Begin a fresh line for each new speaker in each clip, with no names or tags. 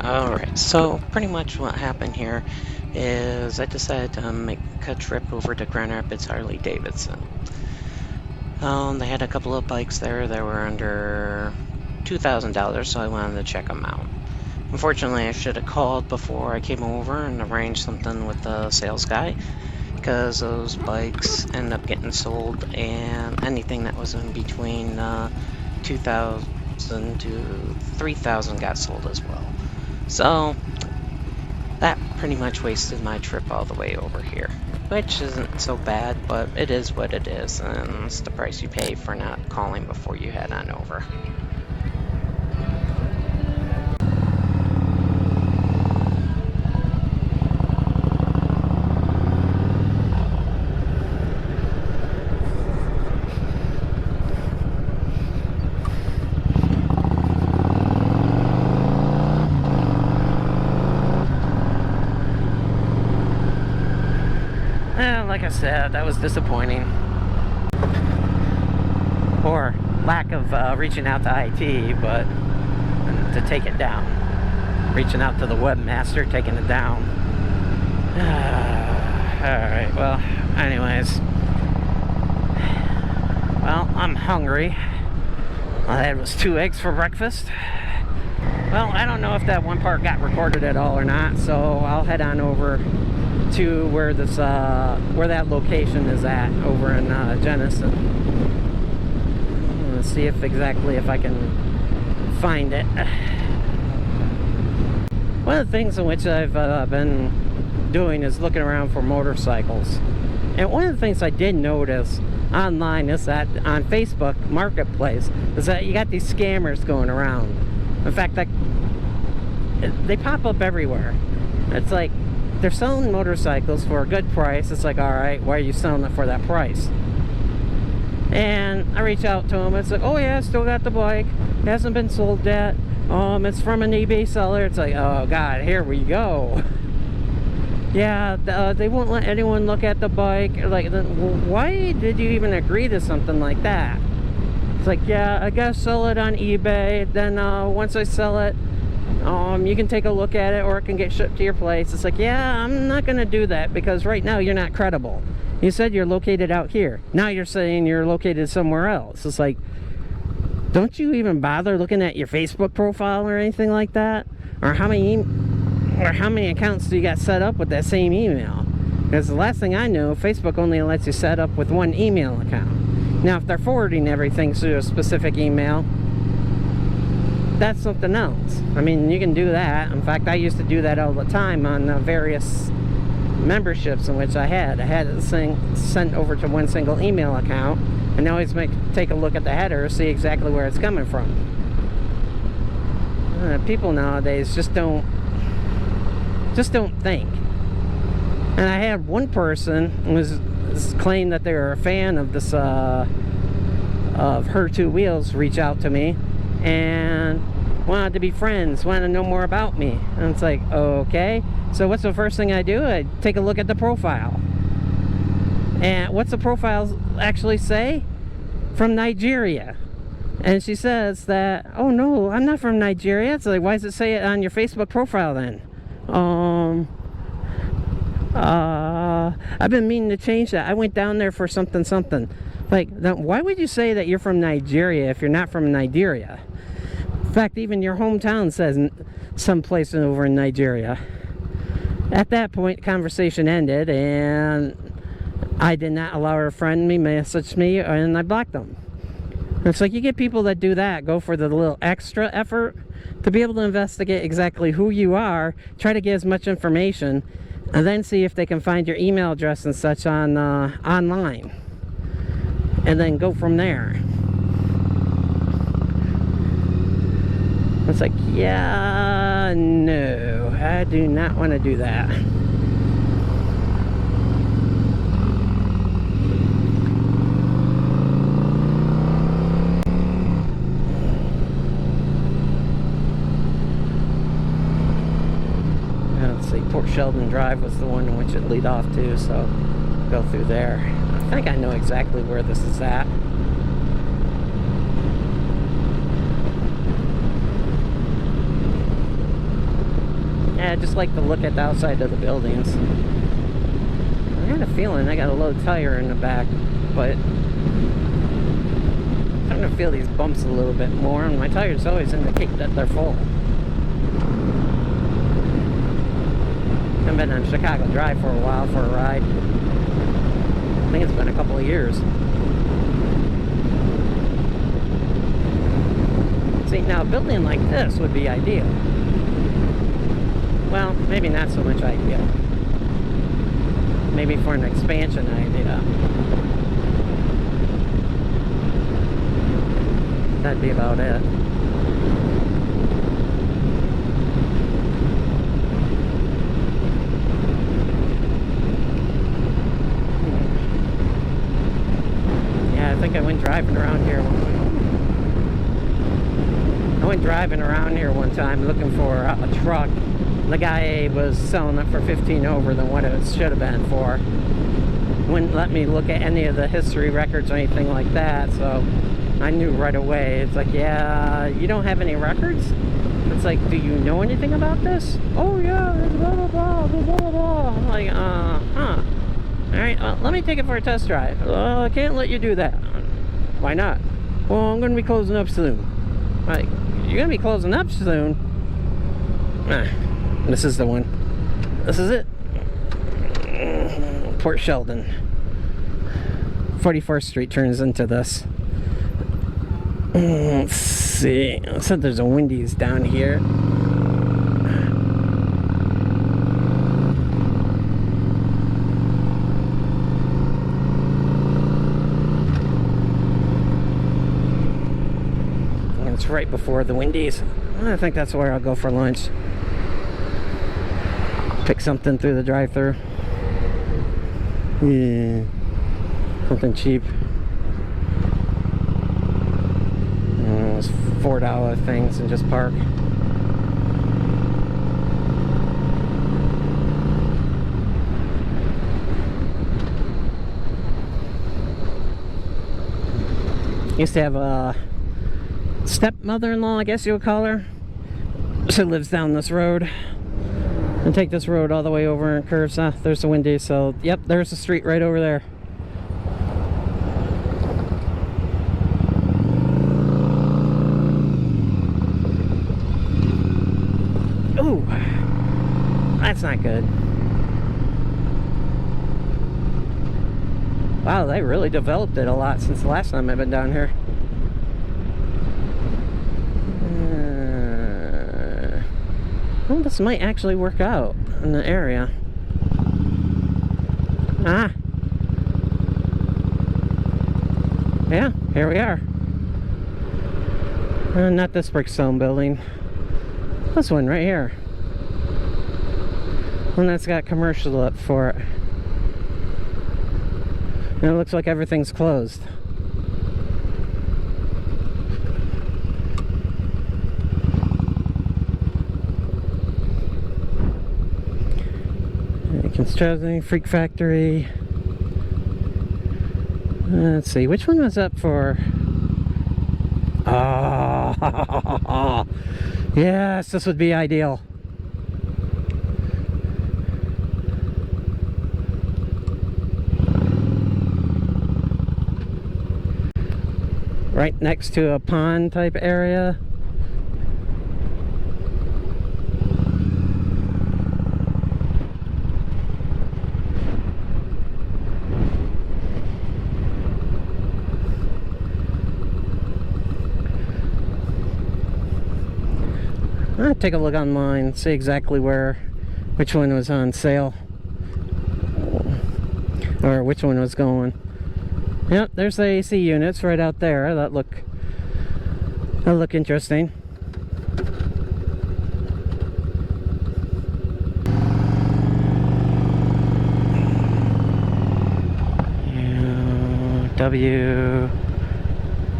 Alright, so pretty much what happened here is I decided to make a trip over to Grand Rapids Harley Davidson. They had a couple of bikes there that were under $2,000, so I wanted to check them out. Unfortunately, I should have called before I came over and arranged something with the sales guy, because those bikes ended up getting sold, and anything that was in between 2,000 to 3,000 got sold as well. So that pretty much wasted my trip all the way over here, which isn't so bad, but it is what it is, and it's the price you pay for not calling before you head on over. Like I said, that was disappointing. Or lack of reaching out to IT, but to take it down. Reaching out to the webmaster, taking it down. Alright, well, anyways. Well, I'm hungry. All I had was 2 eggs for breakfast. Well, I don't know if that one part got recorded at all or not, so I'll head on over to where this where that location is at over in Jenison. Let's see if I can find it. One of the things in which I've been doing is looking around for motorcycles, and one of the things I did notice online is that on Facebook Marketplace is that you got these scammers going around. In fact, they pop up everywhere. It's like they're selling motorcycles for a good price. It's like, alright, why are you selling it for that price? And I reach out to them. It's like, oh yeah, I still got the bike. It hasn't been sold yet. It's from an eBay seller. It's like, oh god, here we go. Yeah, they won't let anyone look at the bike. Like, why did you even agree to something like that? It's like, yeah, I gotta sell it on eBay. Then once I sell it, you can take a look at it, or it can get shipped to your place. It's like, yeah, I'm not gonna do that, because right now you're not credible. You said you're located out here. Now you're saying you're located somewhere else. It's like, don't you even bother looking at your Facebook profile or anything like that? Or how many accounts do you got set up with that same email? Because the last thing I know, Facebook only lets you set up with one email account. Now if they're forwarding everything to a specific email, that's something else. I mean, you can do that. In fact, I used to do that all the time on various memberships in which I had this thing sent over to one single email account, and always take a look at the header, see exactly where it's coming from. People nowadays just don't think. And I had one person was claimed that they were a fan of this of Her Two Wheels reach out to me and wanted to be friends, wanted to know more about me. And it's like, okay, so what's the first thing I do? I take a look at the profile. And what's the profile actually say? From Nigeria. And she says that, oh no, I'm not from Nigeria. It's like, why does it say it on your Facebook profile then? I've been meaning to change that. I went down there for something. Like, why would you say that you're from Nigeria if you're not from Nigeria? In fact, even your hometown says someplace over in Nigeria. At that point, conversation ended, and I did not allow her friend me, message me, and I blocked them. It's like, you get people that do that, go for the little extra effort to be able to investigate exactly who you are, try to get as much information, and then see if they can find your email address and such on online, and then go from there. It's like, yeah, no, I do not want to do that. Let's see, Port Sheldon Drive was the one in which it lead off to, so go through there. I think I know exactly where this is at. Yeah, I just like to look at the outside of the buildings. I had a feeling I got a low tire in the back, but I'm starting to feel these bumps a little bit more, and my tires always indicate that they're full. I've been on Chicago Drive for a while for a ride. I think it's been a couple of years. See, now a building like this would be ideal. Well, maybe not so much ideal. Maybe for an expansion idea. That'd be about it. Yeah, I think I went driving around here one time looking for a truck. The guy was selling it for 15 over than what it should have been for. Wouldn't let me look at any of the history records or anything like that, so I knew right away. It's like, yeah, you don't have any records? It's like, do you know anything about this? Oh yeah, blah blah blah blah blah blah. I'm like, alright, let me take it for a test drive. I can't let you do that. Why not? Well, I'm gonna be closing up soon. Like, you're gonna be closing up soon? This is the one. This is it. Port Sheldon. 41st Street turns into this. Let's see. I said there's a Wendy's down here. And it's right before the Wendy's. I think that's where I'll go for lunch. Pick something through the drive-thru. Yeah, something cheap. Those $4 things and just park. Used to have a stepmother-in-law, I guess you would call her. She lives down this road. And take this road all the way over and curves. There's the Wendy's. So, yep, there's the street right over there. Ooh, that's not good. Wow, they really developed it a lot since the last time I've been down here. Well, this might actually work out in the area. Yeah, here we are. Not this brickstone building. This one right here. One that's got commercial up for it. And it looks like everything's closed. Construction, Freak Factory. Let's see, which one was up for? Oh, yes, this would be ideal. Right next to a pond type area. I'll take a look online, see exactly which one was on sale, or which one was going. Yep, there's the AC units right out there. That look interesting.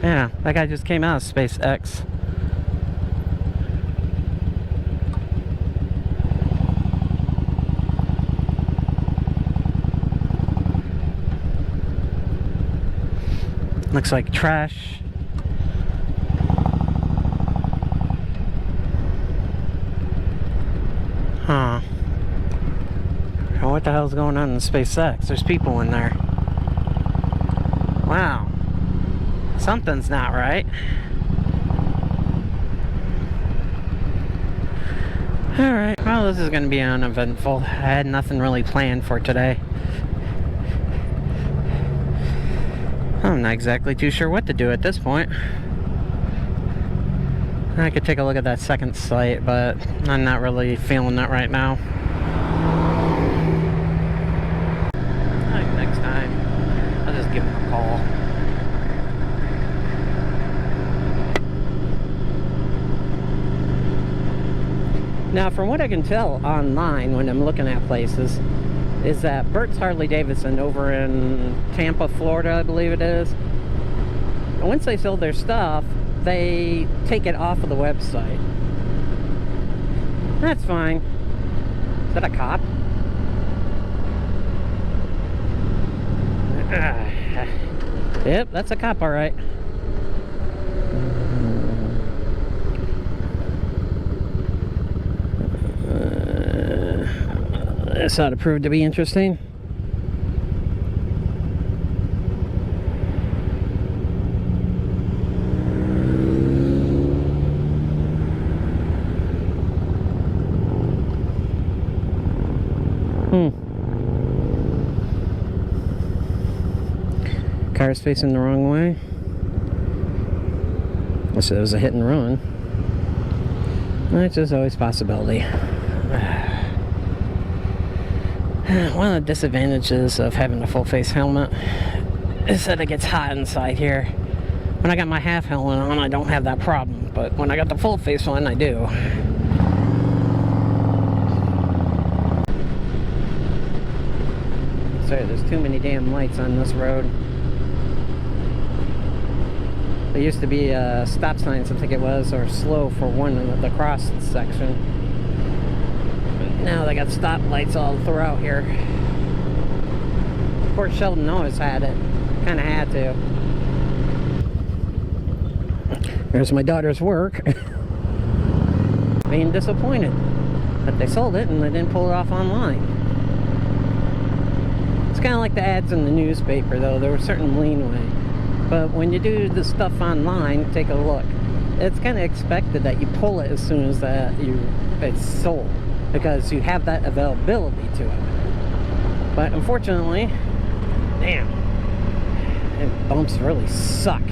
Yeah, that guy just came out of SpaceX. Looks like trash. Huh. What the hell's going on in SpaceX? There's people in there. Wow. Something's not right. Alright, well, this is going to be uneventful. I had nothing really planned for today. I'm not exactly too sure what to do at this point. I could take a look at that second site, but I'm not really feeling it right now. Next time, I'll just give him a call. Now, from what I can tell online when I'm looking at places, is that Bert's Harley Davidson over in Tampa, Florida, I believe it is. Once they sell their stuff, they take it off of the website. That's fine. Is that a cop? Yep, that's a cop, all right. This ought to prove to be interesting. Car's facing the wrong way. Unless it was a hit and run. Which is always a possibility. One of the disadvantages of having a full face helmet is that it gets hot inside here. When I got my half helmet on, I don't have that problem, but when I got the full face one, I do. Sorry, there's too many damn lights on this road. There used to be stop signs, I think it was, or slow for one of the cross section. Now they got stop lights all throughout here. Of course, Sheldon always had it. Kind of had to. There's my daughter's work. Being disappointed that they sold it and they didn't pull it off online. It's kind of like the ads in the newspaper, though. There was a certain leeway. But when you do the stuff online, take a look. It's kind of expected that you pull it as soon as it's sold, because you have that availability to it. But unfortunately, damn, bumps really suck.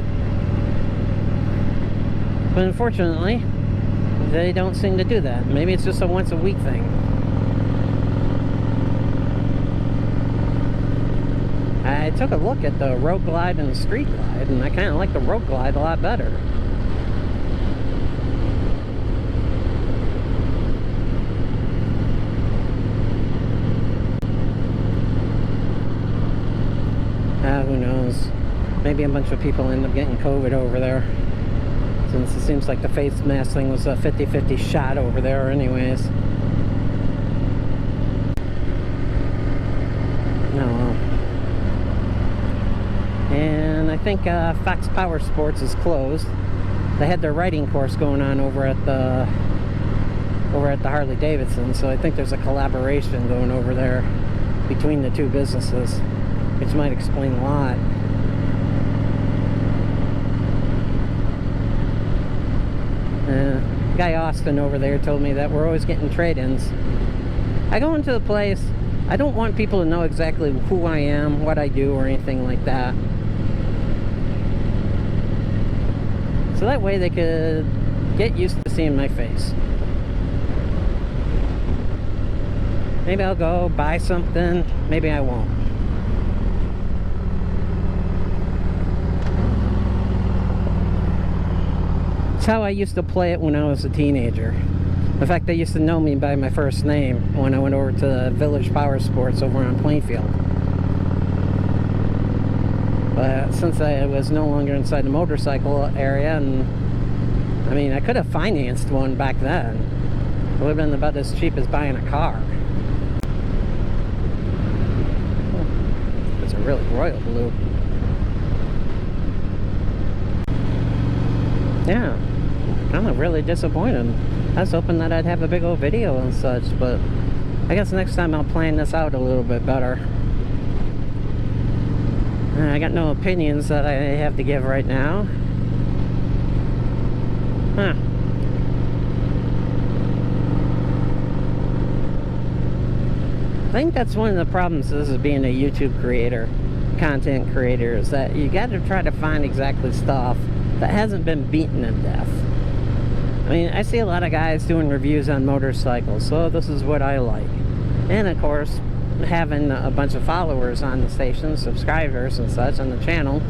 But unfortunately, they don't seem to do that. Maybe it's just a once a week thing. I took a look at the road glide and the street glide, and I kind of like the road glide a lot better. Who knows? Maybe a bunch of people end up getting COVID over there, since it seems like the face mask thing was a 50-50 shot over there anyways. No. And I think Fox Power Sports is closed. They had their riding course going on over at the Harley Davidson, so I think there's a collaboration going over there between the two businesses, which might explain a lot. Guy Austin over there told me that we're always getting trade-ins. I go into the place, I don't want people to know exactly who I am, what I do, or anything like that. So that way they could get used to seeing my face. Maybe I'll go buy something, maybe I won't. It's how I used to play it when I was a teenager. In fact, they used to know me by my first name when I went over to Village Power Sports over on Plainfield. But since I was no longer inside the motorcycle area, and I mean, I could have financed one back then. It would have been about as cheap as buying a car. It's a really royal blue. Yeah, I'm really disappointed. I was hoping that I'd have a big old video and such, but I guess next time I'll plan this out a little bit better. I got no opinions that I have to give right now. Huh. I think that's one of the problems of being a YouTube creator, content creator, is that you got to try to find exactly stuff that hasn't been beaten to death. I mean, I see a lot of guys doing reviews on motorcycles, so this is what I like. And of course, having a bunch of followers on the station, subscribers and such on the channel,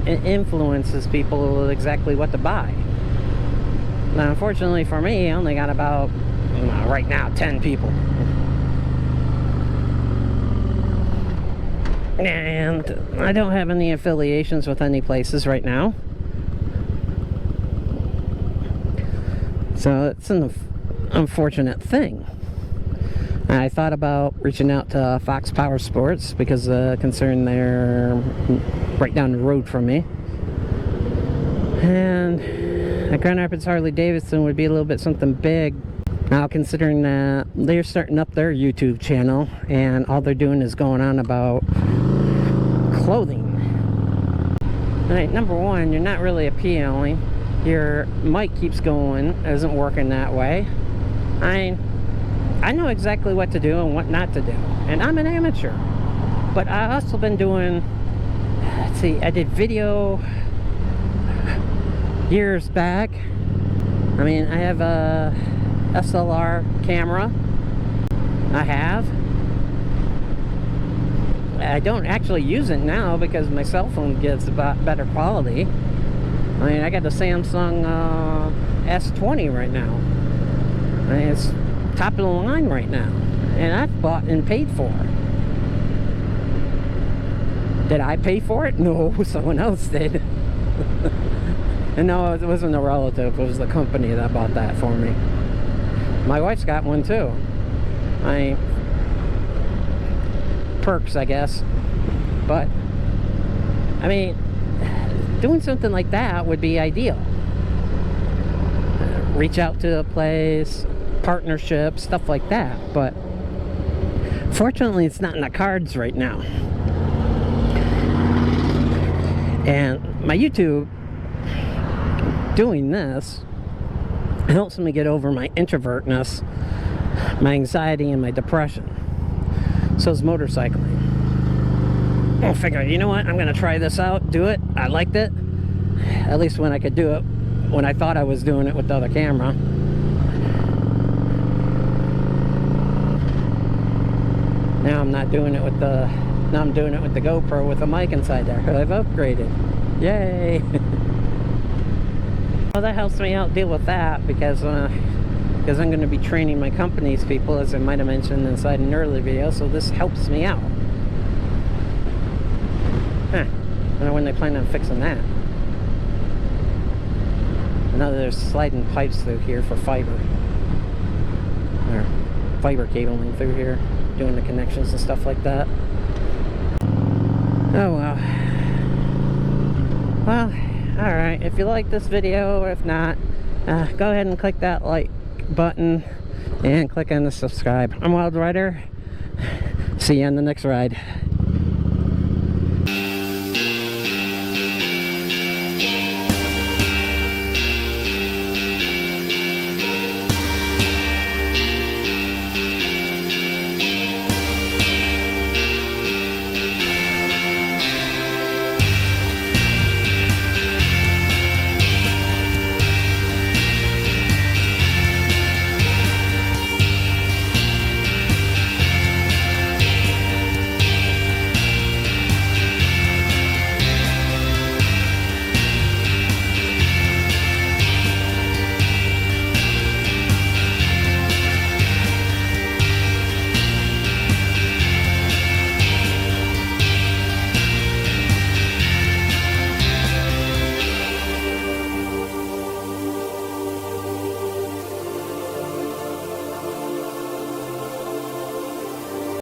influences people exactly what to buy. Now, unfortunately for me, I only got about, right now, 10 people. And I don't have any affiliations with any places right now. So it's an unfortunate thing. I thought about reaching out to Fox Power Sports because concerned they're right down the road from me. And a Grand Rapids Harley Davidson would be a little bit something big. Now, considering that they're starting up their YouTube channel and all they're doing is going on about clothing. Alright, number one, you're not really appealing. Your mic keeps going, isn't working that way. I know exactly what to do and what not to do. And I'm an amateur. But I've also been doing, let's see, I did video years back. I mean, I have a SLR camera. I don't actually use it now because my cell phone gets about better quality. I mean, I got the Samsung S20 right now. I mean, it's top of the line right now, and I bought and paid for it. Did I pay for it? No, someone else did. And no, it wasn't a relative, it was the company that bought that for me. My wife's got one too. Perks, I guess. But I mean, doing something like that would be ideal. Reach out to a place, partnerships, stuff like that. But fortunately, it's not in the cards right now. And my YouTube, doing this, helps me get over my introvertness, my anxiety, and my depression. So is motorcycling. I figured, you know what, I'm gonna try this out, do it. I liked it, at least when I could do it, when I thought I was doing it with the other camera. Now I'm not doing it with the, now I'm doing it with the GoPro with a mic inside there. I've upgraded. Yay! Well, that helps me out deal with that because I'm going to be training my company's people, as I might have mentioned inside an earlier video, so this helps me out. Huh. I don't know when they plan on fixing that. I know there's sliding pipes through here for fiber. Or fiber cabling through here, doing the connections and stuff like that. Oh well. Well, alright. If you like this video, or if not, go ahead and click that like button and click on the subscribe. I'm Wild Rider. See you on the next ride.